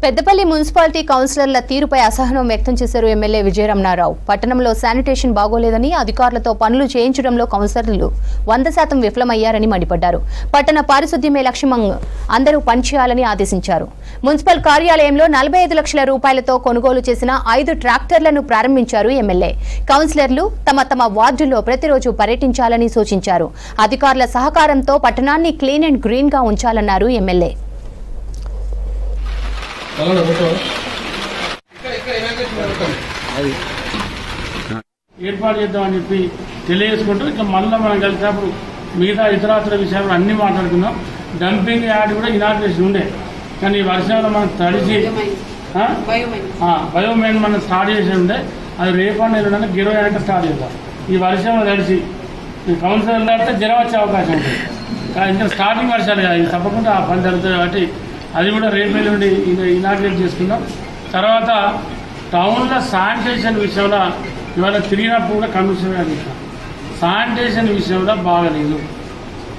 Peddapalli municipality కౌన్సిలర్ల తీరుపై అసహనం వ్యక్తం చేశారు ఎమ్మెల్యే విజయరమణారావు. పట్టణంలో శానిటేషన్ బాగోలేదని అధికారులతో పనులు చేయించడంలో కౌన్సిలర్లు 100% విఫలమయ్యారని మండిపడ్డారు. పట్టణ పారిశుద్ధ్యమే లక్ష్యంగా అందరూ పనిచేయాలని ఆదేశించారు. మున్సిపల్ కార్యాలయంలో 45 లక్షల రూపాయలతో కొనుగోలు చేసిన 5 ట్రాక్టర్లను ప్రారంభించారు ఎమ్మెల్యే. కౌన్సిలర్లు తమ వార్డుల్లో ప్రతిరోజు పర్యటించాలని సూచించారు. అధికారుల సహకారంతో పట్టణాన్ని క్లీన్ అండ్ గ్రీన్ గా ఉంచాలన్నారు ఎమ్మెల్యే. ఏర్పాటు చేద్దామని చెప్పి తెలియజేసుకుంటూ ఇట్లా మళ్ళీ మనం కలిసినప్పుడు మిగతా ఇతరాతర విషయాలు అన్నీ మాట్లాడుకున్నాం. డంపింగ్ యార్డ్ కూడా ఇనాగ్రేషన్ ఉండే, కానీ ఈ వర్షంలో మనం తడిసి బయోమైన్ మనం స్టార్ట్ చేసి ఉండే, అది రేపటి నెల గిరవ అంటే స్టార్ట్ చేద్దాం. ఈ వర్షంలో తడిసి ఈ కౌన్సిలర్ దాటితే జ్వరం వచ్చే అవకాశం ఉంటుంది. ఇంకా స్టార్టింగ్ వర్షాలు కాదు, ఇది తప్పకుండా ఆ పని జరుగుతుంది కాబట్టి అది కూడా రేపు నుండి ఇనాగ్రేట్ చేసుకుందాం. తర్వాత టౌన్లో శానిటేషన్ విషయంలో ఇవాళ తిరిగినప్పుడు కూడా కమిషన్ అందిస్తాం. శానిటేషన్ విషయంలో బాగలేదు,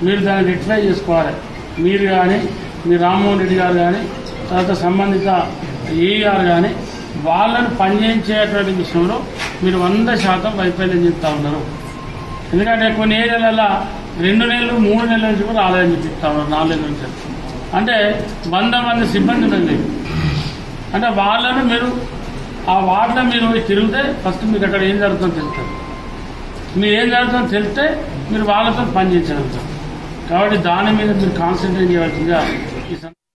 మీరు దాన్ని రెక్టిఫై చేసుకోవాలి. మీరు కానీ మీ రామ్మోహన్ రెడ్డి గారు కానీ తర్వాత సంబంధిత ఏఈ గారు కానీ వాళ్ళని పనిచేయించేటువంటి విషయంలో మీరు 100% వైఫల్యం చెప్తా ఉన్నారు. ఎందుకంటే కొన్ని ఏరియాలలో 2 నెలలు 3 నెలల నుంచి కూడా ఆదాయం చూపిస్తా ఉన్నారు, 4 నెలల నుంచి. అంటే 100 మంది సిబ్బంది ఉన్నది. అంటే వాళ్ళను మీరు ఆ వార్డులో మీరు తిరిగితే ఫస్ట్ మీకు అక్కడ ఏం జరుగుతుందో తెలుస్తుంది. మీరు ఏం జరుగుతుందో తెలిస్తే మీరు వాళ్ళతో పనిచేయగలుగుతారు. కాబట్టి దాని మీద మీరు కాన్సన్ట్రేట్ చేయాల్సిందిగా ఈ